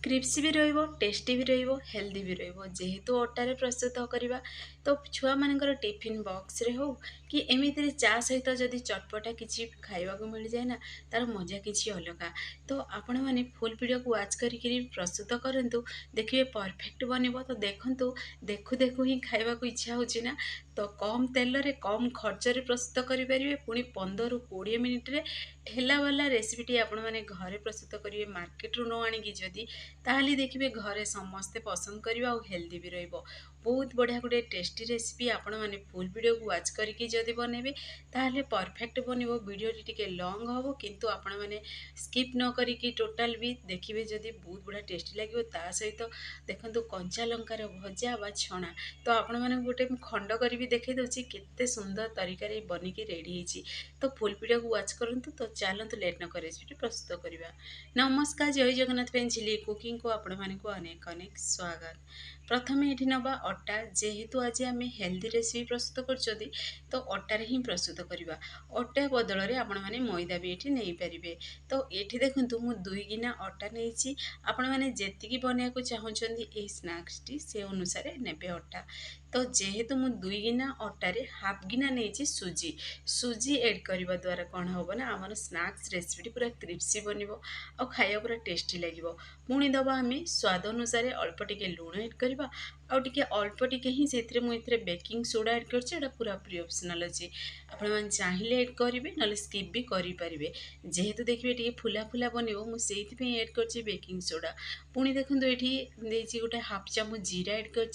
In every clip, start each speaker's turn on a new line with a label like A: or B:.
A: Crispy भी रहिबो, tasty भी रहिबो, हेल्दी भी रहिबो। जेहेतु अटारे प्रस्तुत करिबा तो छुआ मानकर टिफिन बॉक्स रे हो कि एमितिरे चा सहित जदि चटपटा किछि खाइबाकू मिल जाए ना तार मजा किछि अलगा। तो आपण माने फुल वीडियो को वाच करिकरी प्रस्तुत करंतु, देखिए परफेक्ट बनिबो। तो देखंतु देखु देखु ही खाइबाकू इच्छा होछि ना। तो कम तेल रे कम खर्च रे प्रस्तुत करि परिबे, पुनी 15 ରୁ 20 मिनिट रे ठेला वाला रेसिपीटी आपण माने घरे प्रस्तुत करिवे मार्केट रू न आनी कि जदि ताहले देखिए घरे समस्ते पसंद करिवे और हेल्दी भी रहिबो। बहुत बढ़िया गोटे टेस्टी रेसिपी आपण माने फुल वीडियो को वाच करिकि जदि बनेबे ताहले परफेक्ट बनिबो। वीडियोटी टिके लॉन्ग हबो किंतु आपण माने स्किप न करिकि टोटल भी देखिबे जदि बहुत बढ़िया टेस्टी लागिबो। ता सहित देखंतु कंचा लंकार भजा बा छणा। तो आपण माने गोटे खंड करी भी देखै दउची केते सुंदर तरीका रे बनिकि रेडी हेची। तो फुल वीडियो को वाच करंतु। तो चलंतु लेट न करे रेसिपी प्रस्तुत करिबा। नमस्कार, जय जगन्नाथ पेंसिली कुकिंग को आपण मानक अनेक अनेक स्वागत। प्रथमे एठी नबा अटा। जेहेतु आज आम हेल्दी रेसिपी प्रस्तुत कर तो अटार ही प्रस्तुत करवा। अटा बदल में आपण मैंने मैदा भी ये नहीं पारे। तो ये देखूँ मु 2 गिना अटा नहीं। आपण मैंने जी बनवा चाहते ये स्नैक्स टी से अनुसार ने अटा। तो जेहेतु मु 2 गिना अटारे हाफ गिना नहीं सुजी। सुजी एड करने द्वारा कौन हम ना आम स्नैक्स रेसिपी पूरा क्रिप्सी बनब और खाया पूरा टेस्टी लगे। पुणी दबा आम स्वाद अनुसार अल्प टिके लुण एड करवा आउ टिके अल्प टिके ही से मुझे बेकिंग सोडा एड कर पूरा प्री ऑप्शनल अच्छी। आपण मैंने चाहिए एड करेंगे ना स्किप भी करेंगे। जेहेतु देखिए टे फुला फुला बनब मुझे एड कर बेकिंग सोडा। पुणी देखो ये गोटे हाफ चामच जीरा एड कर।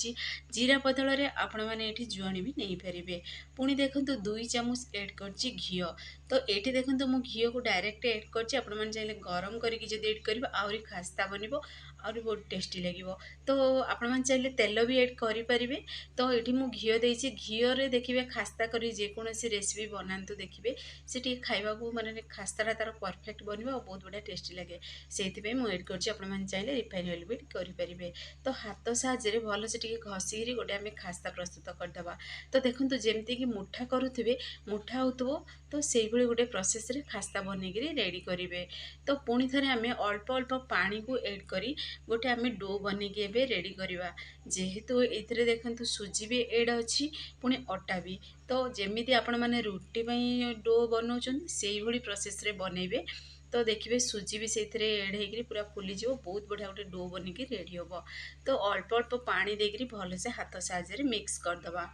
A: जीरा बदल में आपण मैंने जुआणी भी नहीं पारे। पुणी देखो 2 चामच एड कर घी। तो ये देखो मु घी को डायरेक्ट एड कर चाहिए गरम करके एड कर आहरी खास्ता बनब आहरी बहुत टेस्टी लगे। तो आपण मैंने चाहिए तेल भी एड करें। तो ये मुझे घी देती घीरे देखिए खास्ता कर जेकोसी रेसिपी बनातु देखिए से खावा मानने खास्ता तार परफेक्ट बन और बहुत बढ़िया टेस्टी लगे। से मुझे एड कर चाहिए रिफाइन ऑयल भी करेंगे। तो हाथ साहाଯ୍य भल से घषिकी गोटे आम खास्ता प्रस्तुत करदे। तो देखो जमती कि मुठा करुवे मुठा हो तो से गोटे प्रोसेस रे खास्ता बनईकि रेडी करेंगे। तो पुणी थे आम अल्प अल्प पानी को एड करी गोटे आम डो बनईकि रेडी करवा। जेहेतु ये देखो सुजी भी एड अच्छी पुणी अटा भी। तो जमी आपण मैंने रुटी डो बनाऊँ से प्रोसेस रे बनइबे। तो देखिए सुजी भी से एड हो पूरा फुलीज बहुत बढ़िया गोटे डो बनिकी रेडी हम। तो अल्प अल्प पानी देकर भल से हाथ साहाଯ୍य मिक्स करदे।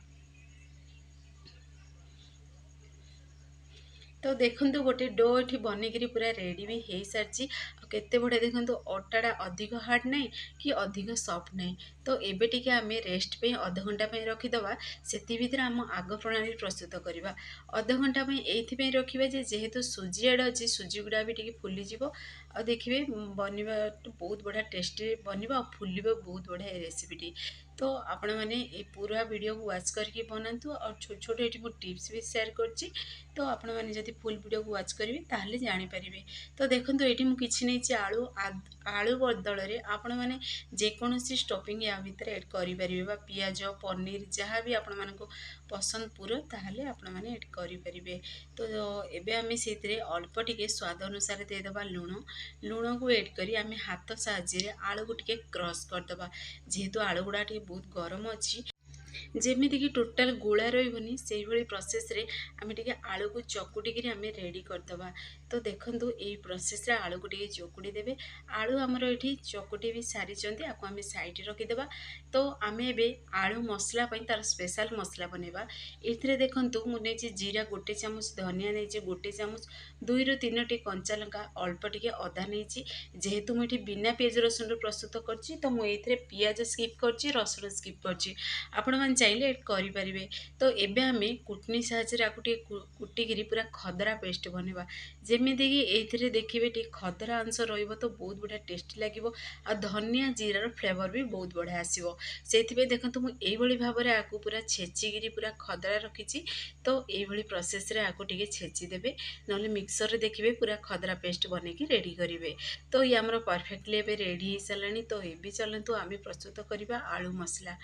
A: तो देखो गोटे डो ये बनिकी पूरा रेडी भी हो सारी। केते बढ़िया देखो अटाटा अधिक हार्ड नहीं कि अधिक सॉफ्ट नहीं। तो एबे टिके आम रेस्ट पे अध घंटा रखीदे। से भीतर आम आग प्रणाली प्रस्तुत करवा। अध घंटा ये रखा जेहेतु सुजी एड अच्छी सुजी गुड़ा भी टे फुलीज। आ देखिए बनवा बहुत बढ़िया टेस्टी बन फुल बहुत बढ़िया रेसिपीटी। तो आपण मैंने पूरा वीडियो को वाच करके बनातु और छोट छोट ये टिप्स भी शेयर करछि। तो आपण मैंने जब फुल वीडियो को वाच करेंगे ताहले जानीपारे। तो देखो ये मुझे नहीं आलू आलू बदल में आपण मैंने जेकोसी स्टफिंग या भितर एड करेंगे। पियाज पनीर जहाँ भी आपण मानक पसंद पूरा ताहले आपण मैंने एड करेंगे। तो एबे आम से अल्प टिके स्वाद अनुसार देदेबा लुण। लुण को एड करी आम हाथ साहाଯ୍य आलू को टिके क्रश करदे। जेहेतु आलू गुड़ा बहुत गरम अच्छी जमीती कि टोटाल गोला रही से प्रोसेस रे आम टे आलू को चकुटिकी आम रेडी करदे। तो देखो ये प्रोसेस रे आलू को टे चकुटी देवे। आलू आमर ये चकुटी भी सारी आपको आम साइड रखीदे। तो आम ए आलू मसला तार स्पेशल मसला बनवा। ये देखो मुझे जीरा गोटे चामच धनिया नहीं गोटे चामच 2 ରୁ 3ଟି कंचा लंका अल्प टिके अदा नहीं। जेहेतु मुझे बिना पियाज रसुण प्रस्तुत करछि तो मुझे पियाज स्किप करछि रसुण स्किप करछि। आपण मैंने चाहिए एड करेंगे। तो एबे आम कुटनी साहाଯ୍य आपको कुटिकी पूरा खदरा पेस्ट बनवा। जमीती कि ये देखिए टे खदरा अंश तो बहुत बढ़िया टेस्टी लगे। आ धनिया जीरार फ्लेवर भी बहुत बढ़िया आसो। से देखो मुझे भाव में आपको पूरा छेचिकी पूरा खदरा रखी। तो ये प्रोसेस रे आपको टे छेचिदेवे ना मिक्सर देखिए पूरा खदरा पेस्ट बनईकि रेडी करेंगे। तो ये आमर परफेक्टली रेडी हो सारा। तो ये चलतु आम प्रस्तुत करवा आलू मसला।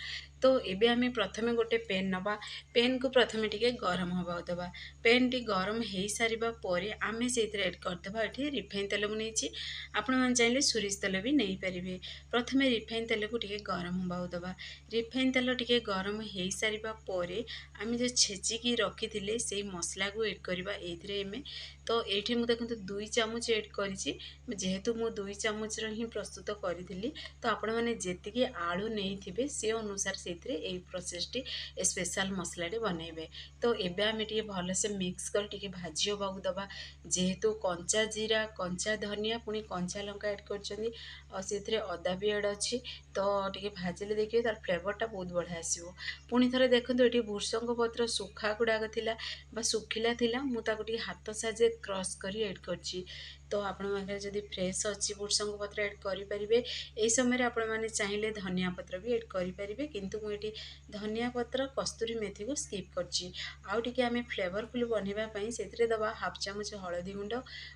A: तो एबे आम प्रथमे गोटे पेन नवा, पेन को प्रथमे टिके गरम हवा दबा। पेन टी गरम हो सारिबा परे आमे सेथिरे ऐड करदबा एठी रिफाइन तेल मु नेछि, आपण मन चाहिले सोरिष तेल भी नै परिबे। प्रथमे रिफाइन तेल को टिके गरम हवा दबा। रिफाइन तेल टिके गरम हो सारिबा परे आमे जे छेची की रखिथिले सेई मसला को ऐड करबा एथिरे एमे। तो एठी मु देखंतु 2 चामच ऐड करिछि, जेहेतु मु 2 चामच रो ही प्रस्तुत करिथिली। तो आपण माने जेतिकी आलू नेइथिबे से अनुसार सेथिरे एई प्रोसेस टी स्पेशल मसला टी बनेबे। तो एबे आमे टिके भल से मिक्स कर टिके भाजी होबाकू दबा। जेहेतु कंचा जीरा, कंचा धनिया पुनी कंचा लंका ऐड करछन्ती और सेथिरे अदा भी ऐड अछि। तो टिके भाजिले देखिए तार फ्लेवर टा बहुत बढ़िया आसीबो। पुनी थरे देखंतु एठी भुर्संग पत्र सुखा गुडाक थिला बा सुखिला थिला, मु ताको टिके हाथ साजे क्रश करी ऐड करछि। तो आपण माने जदि फ्रेश अछि भुर्संग पत्र ऐड करि परिबे। एई समय रे आपण माने चाहिले धनिया पत्र भी ऐड करि परिबे, किंतु मु एठी धनिया पत्र कस्तूरी मेथी को स्किप करछि। आउ टिके आमे फ्लेवरफुल बनेबा पई सेथिरे दबा हाफ चामच हळदी गुंड,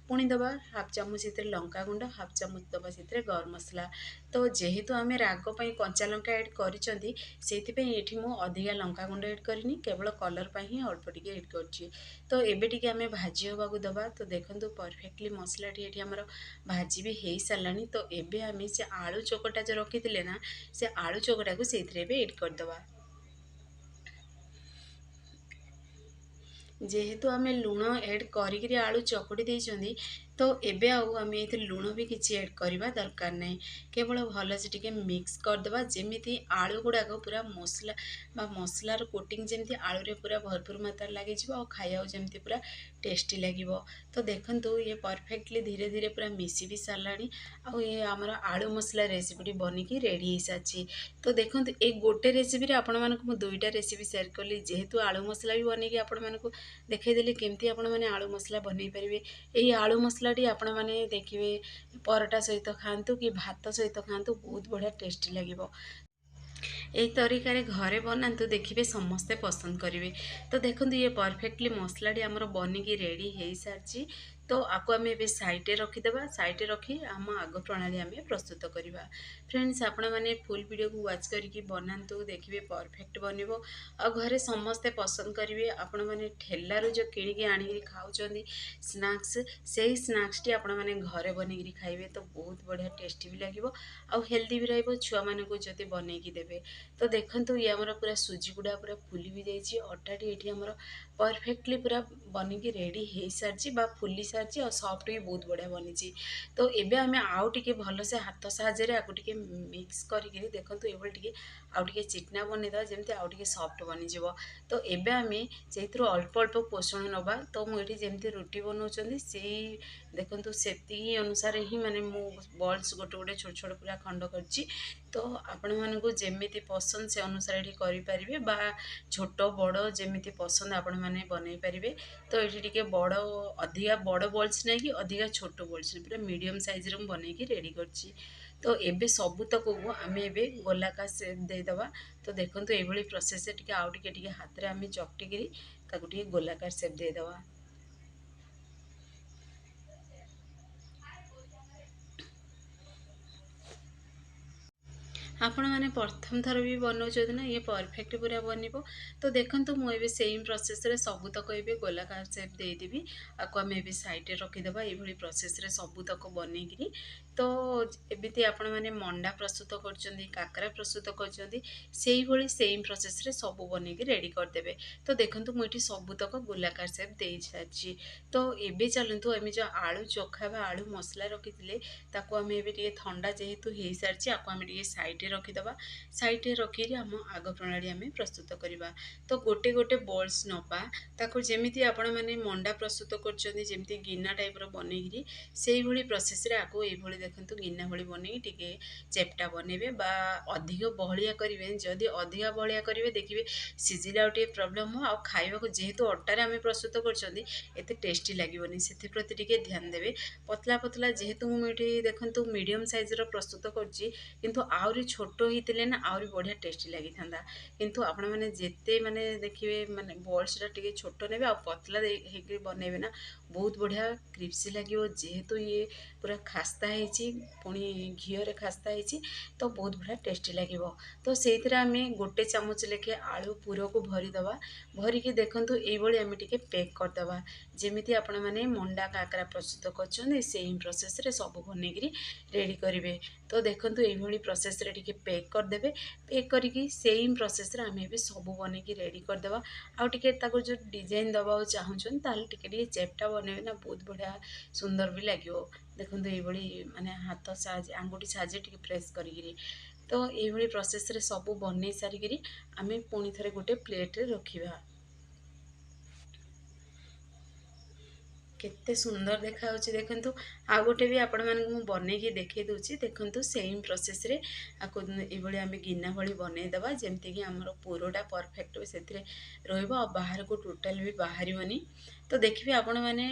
A: पुनी दबा हाफ चामच सेथिरे लंका गुंड, हाफ चामच दबा सेथिरे गरम मसला। तो जेहेतु आमे राग पई कंचा लंका ऐड करिसंती सेथि पई एठी मु अधिका लंका गुंड ऐड करिनी, केवल कलर पई ही अल्प टिके ऐड करछि। तो एबे टिके आमे भाजी होबाकू दबा। तो देखंतु परफेक्टली मसला टी एठी हमर भाजी भी हेई सारलानी। तो एबे आमे से आलू चोकटा जो रखिथिले ना, से आलू चोकटा को सेथिरे एबे ऐड करदबा। जेहेतु आमे लुण ऐड करिकरी आलू चकड़ी देइछंदी, तो एबे आउ आमे एथे लुण भी किछि ऐड करिबा दरकार नै। केवल भल से टिके मिक्स करदबा, जेमिति आलू गुडाक पूरा मसला बा मसलार कोटिंग जेमिति आलू रे पूरा भरपूर मात्रा लागि जिवो और खाइयाउ जेमिति पूरा टेस्टी लागिवो। तो देखंतु ये परफेक्टली धीरे धीरे पूरा मिसी भी सारलानी। आउ ये हमर आलू मसला रेसिपी बनिकी रेडी हो साची। तो देखंतु ए गोटे रेसिपी रे आपण मानकु मु दुईटा रेसिपी शेयर कली। जेहेतु आलू मसला भी बनेकी आपण मानकु देखैदेली केमती आपण माने आलू मसला बनै परिबे। एई आलू मसलाटी आपण माने देखिबे परोटा सहित खाआंतु कि भात सहित खाआंतु, बहुत बढ़िया टेस्टी लागिवो। एई तरीकारे घरे बनातु, देखिबे समस्ते पसंद करिवे। तो देखंतु ये परफेक्टली मसलाटी हमर बनिकी रेडी हेई सारची। तो आपको आम ए साइड रखीदे, साइड रखी आम आग प्रणाली आम प्रस्तुत करवा। फ्रेंड्स आपण मैंने फुल वीडियो को वाच करके बनातु, देखिए परफेक्ट बनइबो आ घरे समस्ते पसंद करेंगे। आपण मैंने ठेलारू जो किणिकी आनिकी खाऊँच स्नैक्स, से स्नैक्स टी आपण मैंने घरे बनईकरी खाइबे तो बहुत बढ़िया टेस्टी भी लगे आउ हेल्दी भी रहिबो छुआ मानकु जदि बनईकी देबे। तो देखंतु ये हमर पूरा सुजी गुडा पूरा फुली भी जाइए, अटाटी एठी हमर परफेक्टली पूरा बनिकी रेडी हो सारी बा फुली सारी और सॉफ्ट भी बहुत बढ़िया बनी। तो एबे आमे आउ टिके भल से हाथ साहाय्य रे आकु टिके मिक्स करिकरी देखंतु एबे टिके आउ टिके चिकना बनेदा जेमति आउ टिके सॉफ्ट बनि जिवो। तो एबे आमे जेथिरो अल्प अल्प पोषण नबा। तो मु एठी जेमति रोटी बनौचंदी सेही देखंतु सेती अनुसार ही माने मु बॉल्स गोटे गोटे छोट छोट पूरा खंड करछि। तो आपण मानकु जेमिति पसंद से अनुसार एठी करि परिबे बा छोट बड़ जेमिति पसंद आपण माने बनै परिबे। तो एठी टिके बड़ अधिका बड़ बॉल्स नै कि अधिका छोट बॉल्स नै, पूरा मीडियम साइज रे बनै कि रेडी करछि। तो एबे सबुतक को आमे एबे गोलाकार शेप दे दबा। तो देखंतु ए भली प्रोसेस टिके आउ टिके टिके हाथ रे आमे चकटी गिरी ताकू टिके गोलाकार शेप दे दबा। आपण मैंने प्रथम थर भी बनाऊँ ना, ये परफेक्ट पूरा बनिबो। तो देखंतु मु एबे सेम प्रोसेस रे सबुतक एबे गोलाकार शेप देदेवी। आपको आम ए साइड रखीदे, ये प्रोसेस रे सबुतक बनईकरी। तो एमती आपण मैंने मंडा प्रस्तुत कर काकरा प्रस्तुत कर सेम प्रोसेस रे सब बनईकी रेडी करदेवे। तो देखंतु मुझे सबुतक गोलाकार शेप दे सारी। तो एबे चलतु आम जो आलू चोखा बा आलू मसला रखी ताको आम ए ठंडा जेहेतु हो सारी आपको आम साइड रखीदे, साइड रखी आम आग प्रणाली आम प्रस्तुत करवा। तो गोटे गोटे बॉल्स नबा ताको जेमिति आपण माने मंडा प्रस्तुत करमति गिना टाइप बनईकरी से भली प्रोसेस रे आगो ये देखंतु गिना भली बनै टिके चेपटा बनेबे बा अधिक बहलिया करेंगे। जदि अधिक बहलिया करेंगे देखिए सिझिला टे प्रोब्लेम हो आ खाइबा को, जेहेतु अटारे आम प्रस्तुत करते टेस्टी लगे से प्रति टिके ध्यान देवे। पतला पतला जेहेतु मुझे देखंतु मीडियम साइज रो प्रस्तुत करछि, किंतु आउरी छोट होइतिले ना आउरी बढ़िया टेस्टी लगी था। किंतु आपण माने जेते माने देखिए माने बॉल्स टा टिके छोट नेबे आ पतला हेकरी बनेबे ना बहुत बढ़िया क्रिप्सी लगे जेहेतु ये पूरा खास्ता है पुणी घीओ खास्ता है तो बहुत बढ़िया टेस्टी लगे। तो से आम गोटे चामच लेखे आलू पूर को भरीदे भरिकी देखूँ ये आम टे पैक करदे जमी आपण मैंने मंडा काकरा प्रस्तुत कर प्रोसेस रे सब बनईकरी रेडी करेंगे। तो देखूँ ये प्रोसेस रे टिके पैक करदे पैक करिकी सेम प्रोसेस रे आम भी सब बनईकी रेडी करदे आउ टिके ताको जो डिजाइन दबा चाहूँ ताल टिके चेपटा बनइबे ना बहुत बढ़िया सुंदर भी लगे। देखो ये माने हाथ साज आंगुठी साजे टिके प्रेस करी तो ये प्रोसेस रे सब बन सारिकी आम पुणी थे गोटे प्लेट रे रखिबा। केते सुंदर देखा देखु आ गोटे भी आपण मानक बनईकी देखे दूची देखु सेम प्रोसेस रे आको ये आम गिना भली बनईदे जमती कि आमर पूरटा परफेक्ट से बाहर को टोटाल भी बाहर। तो देखिए आपण मैंने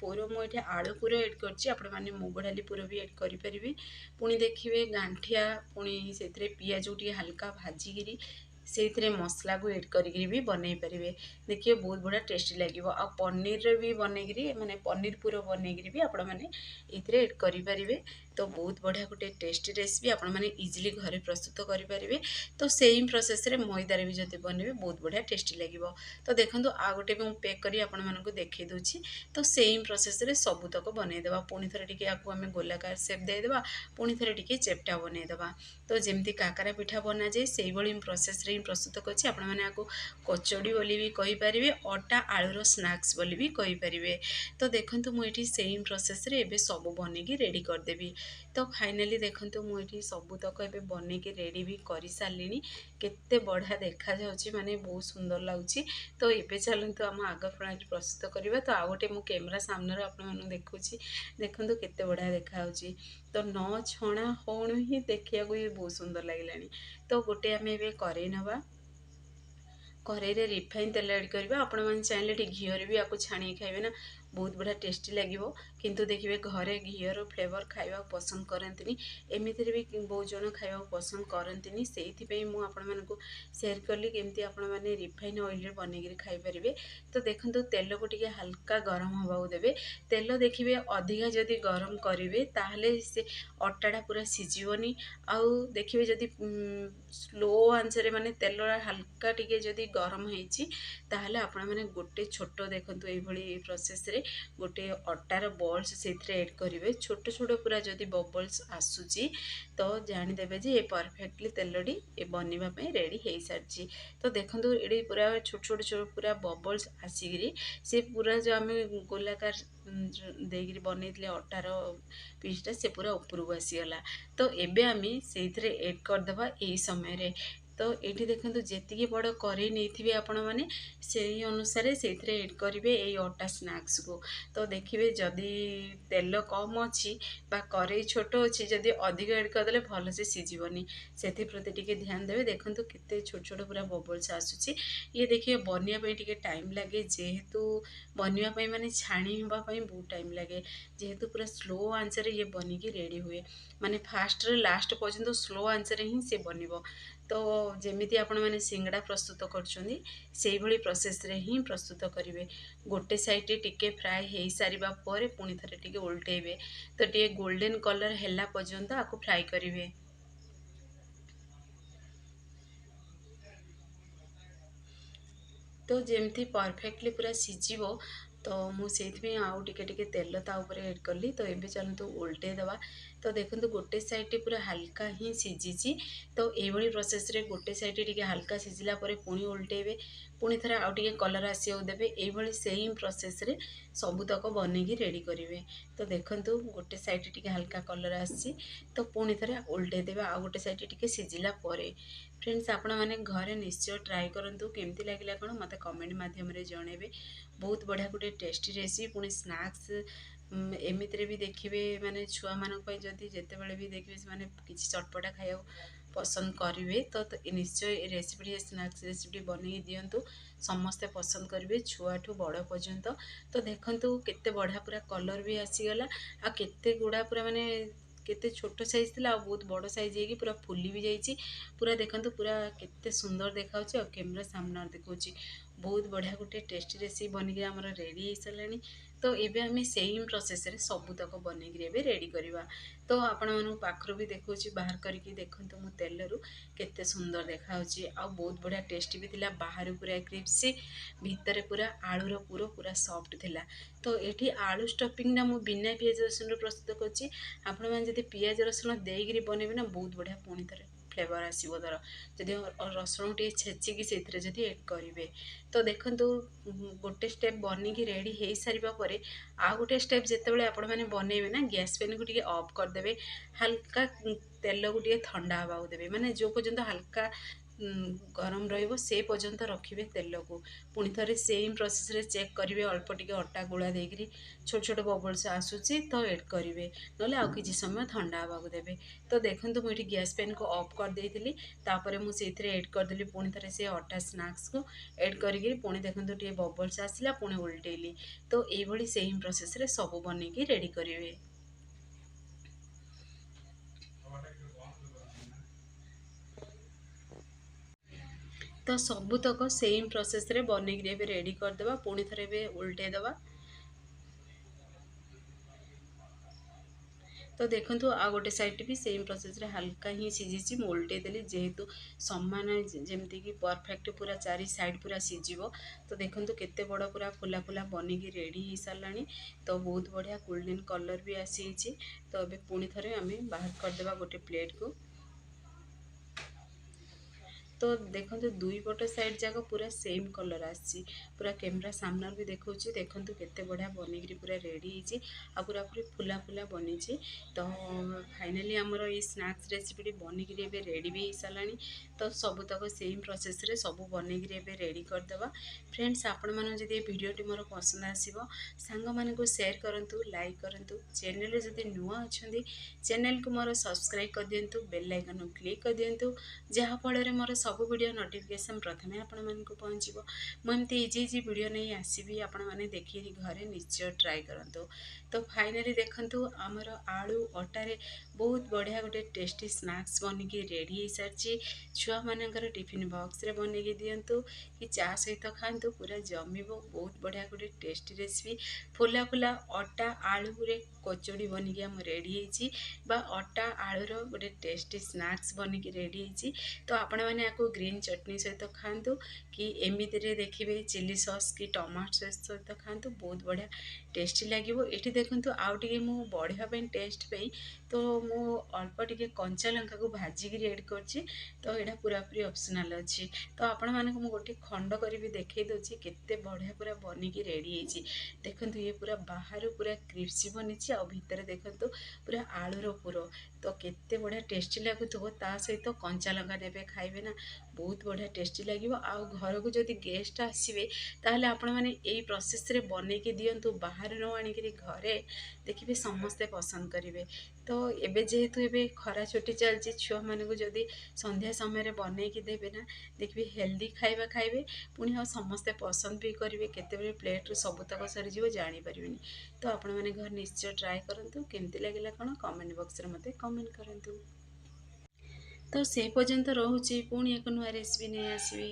A: पूर मुझे आलू पूर एड कर मुग डाली पूर भी एड करें पुणी देखिए गांठिया पुणी से पियाज टे हल्का भाजिकी से मसला को एड करी भी बनई पारे। देखिए बहुत बढ़िया टेस्टी लगे आ पनीर भी बनईकरी माने पनीर पूर बनईकरी भी आपण मैंने ये एड करें। तो बहुत बढ़िया गोटे टेस्टी रेसिपी आपण मैंने इजिली घरे प्रस्तुत करें। तो सेम प्रोसेस रे मैदार भी जब बनइबे बहुत बढ़िया टेस्टी लगे। तो देखो आ गोटे भी पैक करी आपण मानक देखे दूची। तो सेम प्रोसेस रे सबुतक बनईदे पुणी थे टिके आपको आम गोलाकार सेप देदेबा पुणी थे टिके चेपटा बनईदे। तो जमती काकरा पिठा बना जाए से प्रोसेस रे प्रस्तुत करछि आपण माने आको कचौड़ी बोली भी कहि परिबे अटा आलूर स्नैक्स बोली भी कहि परिबे। तो देखंतु मु एठी सेम प्रोसेस रे एबे सब बनेकी रेडी कर देबी। तो फाइनली देखंतु मु एठी सबुतक एबे बनेकी रेडी भी करि सारलिनी केते बढ़िया देखा जाउछि माने बहुत सुंदर लागुछि। तो एबे चलंतु हम आग प्रणाली प्रस्तुत करिबा। तो आ गोटे मु कैमरा सामने आपण मानु देखुछि देखंतु केते बढ़िया देखा जाउछि। तो न छणा होणु ही देखिया को ये बहुत सुंदर लागिलानी। तो गोटे आम ए करेई नवा करेई रे रिफाइन तेल एड करवा आपण मैंने चाहिए घीर भी आपको छाणी खाइबे ना बहुत बढ़िया टेस्टी लगे। किंतु देखिए घरे घीर फ्लेवर खावा पसंद करती एमती भी बहुत जन खावा पसंद करती से सेयार कली केमती आपण मैंने रिफाइन ऑयल बनईक खाईपारे। तो देखो तेल को टिके हल्का गरम हवा देवे तेल देखिए अधिका जदि गरम करेंगे ताहले से अटाटा पूरा सिझबनी आउ देखिए जदि स्लो आंचरे माने तेल हल्का टिके जदि गरम होइछि ताहले आपण माने गोटे छोट देखंतु एई भली प्रोसेस रे गोटे अटार बॉल्स सेथरे ऐड करिवे छोट छोट पूरा जदि बबल्स आसुची तो जानि देबे जे ए परफेक्टली तेलडी ए बनिबा पई रेडी हेई सारची। तो देखंतु एडी पूरा छोट छोट छोट पूरा बबल्स आसीगिरी से पूरा जो आमे गोलाकार देगिरी बनैतले अटार पीसटा से पूरा ऊपर को आसीगला। तो एबे आमे सेइथरे ऐड करदबा एई समय रे। तो ये देखो जी बड़ करेई नहीं आपण मैंने से अनुसार से ऐड करेंगे ये अटा स्नैक्स को। तो देखिए जदि तेल कम अच्छी करेई छोट अच्छी जदि अधिक ऐड करदे भल से सिझबनी से प्रति टिके ध्यान देवे। देखो केते छोट छोट पूरा बबल्स आसूची ये देखिए बनवाई टिके टाइम लगे जेहेतु बनवाई माने छाणी होगापी बहुत टाइम लगे जेहेतु पूरा स्लो आंचर ये बनिकी रेडी हुए माने फास्ट रे लास्ट पर्यंत स्लो आंचर ही से बनिबो। तो जमीती आपण मैंने सिंगड़ा प्रस्तुत कर प्रोसेस रे ही प्रस्तुत करेंगे। गोटे साइड टिके फ्राए हो सारा पर पुणी थे टिके उल्टेबे तो टे गोल्डन कलर हैला पर्यंत आपको फ्राए करेंगे। तो जमती परफेक्टली पूरा सिझिबो तो मुझे आउ टिके तेल ता ऊपर ऐड कली। तो ये चलतु उल्टे दवा। तो देखो गोटे साइड पूरा हल्का ही सिझी तो ये प्रोसेस रे गोटे साइड टिके हल्का सिझिला पुणी उल्टेबे पुणी थे आउ टिके कलर आसिया देवे ये सेम प्रोसेस रे सबुतक बनईकी रेडी करेंगे। तो देखो गोटे साइड टिके हल्का कलर आसी तो पुणी थे उल्टे देवे आउ गोटे साइड टिके सिझिला परे। फ्रेंड्स आपण मैंने घरे निश्चय ट्राए करूँ केमती लगे कौन मत कमेंट मध्यम जनइबे। बहुत बढ़िया गोटे टेस्टी रेसिपी पुणी स्नैक्स एमती भी देखिए माने छुआ मानक जदि जिते बड़े भी देखिए से माने किसी चटपटा खाया पसंद करेंगे तो निश्चय रेसिपी स्नैक्स रेसिपी बनई दिंतु समस्ते पसंद करेंगे छुआ ठू बड़ पर्यंत। तो देखो केते बढ़िया पूरा कलर भी आसीगला आ केते गुड़ा पूरा माने केते छोट साइज था बहुत बड़ साइज है पूरा फुली भी जाइए पूरा देखो पूरा केते सुंदर देखा कैमरा सामने देखा बहुत बढ़िया गोटे टेस्टी रेसिपी बनिक आमर रेडी हो सारे। तो एबे आमे सेम प्रोसेस रे सबुतक बनेइकरी एबे रेडी करिवा। तो आपणମାନଙ୍କୁ पाखरु भी देखौछि बाहर करिकी देखंतु मो तेलरु केते सुंदर देखाउछि आ बहुत बढ़िया टेस्टी भी थिला। बाहर पूरा क्रिस्पी भितरे पूरा आलूर पूरा पूरा सॉफ्ट थिला। तो एठी आलू स्टफिंग ना मु बिना पियाज रसुन प्रस्तुत करछि। आपण माने जदि पियाज रसुन देइकरी बनेबे ना बहुत बढ़िया पुणी थरे फ्लेवर आसीबो दर जदि रसुण टे छेचिकी सेथिरे जदि ऐड करिवे। तो देखंतु गोटे स्टेप बनिकी रेडी हेई सारिबा परे आ गोटे स्टेप जेतेबेले आपण माने बनेबे ना गैस पेन को टिके ऑफ कर देबे। हल्का तेल को टिके ठंडा हबाउ देबे माने जो पर्यंत हल्का गरम रहिबो से पर्यंत रखिबे तेल को। पुणी थरे सेम प्रोसेस रे चेक करिवे अल्प टिके अटा गुळा देइकरी छोट छोट बबल्स आसुची तो ऐड करिवे नले आ किछि समय ठंडा हबाउ देबे। तो देखंतु मु एठी गैस पेन को ऑफ कर देइतिली तापरे मु सेथिरे ऐड कर देली पुणी थरे से अटा स्नैक्स को ऐड करिकी पुणी देखंतु टिके बबल्स आसिला पुणी उल्टेली। तो एई भली सेम प्रोसेस रे सब बनेकी रेडी करिवे। तो सबुतक सेम प्रोसेस रे बनेइकरी एबे रेडी करदेबा पुणी थरे एबे उल्टे दबा। तो देखंतु आ गोटे साइड भी सेम प्रोसेस रे हल्का ही सिझिची मु उल्टे देली जेहेतु समान जेमती कि परफेक्ट पूरा चारि साइड पूरा सिझिबो। तो देखंतु केते बड़ पूरा फुला फुला बनिकी रेडी हो सारलानी। तो बहुत बढ़िया गोल्डन कलर भी आसीची। तो एबे पुणी थरे आमे बाहर करदेबा गोटे प्लेट को। तो देखंतु दुई पट साइड जाक पूरा सेम कलर आसी पूरा कैमरा सामने भी देखौछि देखंतु केते बढ़िया बनिकी पूरा रेडी हिची आ पूरा पूरी फुला फुला बनिची। तो फाइनली हमर ई स्नैक्स रेसिपी बनिकी एबे रेडी भी सारलानी। तो सबुतक सेम प्रोसेस रे सब बनिकी एबे रेडी करदेबा। फ्रेंड्स आपण मन जदि वीडियो टी मोर पसंद आसीबो सांग माने को शेयर करंतु लाइक करंतु चैनल जदि नुआ अछंदी चैनल को मोर सब्सक्राइब कर दियंतु बेल आइकन को क्लिक कर दियंतु जहा फल रे मोर सब वीडियो नोटिफिकेशन प्रथमे आपण मानक पहुँचो। मुझे इजी इजी वीडियो नहीं आसबि आपण मैंने देखिए घरे निश्चय ट्राए करूँ। तो फाइनली देखंतु आमर आलू अटारे बहुत बढ़िया गोटे टेस्टी स्नैक्स बनिकी रेडी हो सारी। छुआ मानकर टिफिन बॉक्स रे बनैकी दिंतु कि चा सहित खातु पूरा जमीबो बहुत बढ़िया गोटे टेस्टी रेसिपी। फुला फुला अटा आलू रे कचौड़ी बनिकी आम रेडी होती बा अटा आलूर गोटे टेस्टी स्नैक्स बनिकी रेडी होती। तो आपण मैंने आपको ग्रीन चटनी सहित खातु कि एमती देखिए चिली सॉस कि टमाटो सॉस सहित खातु बहुत बढ़िया टेस्टी लगे। ये देखो आउ टे मु बढ़िया टेस्ट पे तो मु अल्प टे कंचा लंका को भाजिक ऐड कर। तो यहाँ पूरा पूरी ऑप्शनल अच्छी। तो आपण मानक मु गोटे खंड कर देखई दूसरी केते बढ़िया पूरा बनिकी रेडी होती। देखो ये पूरा बाहर पूरा क्रिस्पी बनी आ भितर देखो पूरा आलूर पुर। तो केते बढ़िया टेस्टी लगुव ता सहित कंचा लंका देवे खाइबे ना बहुत बढ़िया टेस्टी लगे। आउ घर को जदि गेस्ट आसवे ताहले आपण माने एई प्रोसेस रे बनेकी दियंतु बाहर न आनिकरी घरे देखिए समस्ते पसंद करेंगे। तो एबे जेहेतु एबे खरा छुट्टी चलती छुआ मान को जदि संध्या समय बनईकी देवे ना देखिए हेल्दी खाଇବା खाइबे पुणी हाँ समस्ते पसंद भी करेंगे केते प्लेट रू सबुतक सरीज जानीपर। तो आपण मैंने घर निश्चय ट्राए करूँ केमती लगे कौन कमेंट बॉक्स रे मते कमेंट करंतु। तो से पर्यंत रोचे पुणी एक नुआ रेसिपी नहीं आसबि।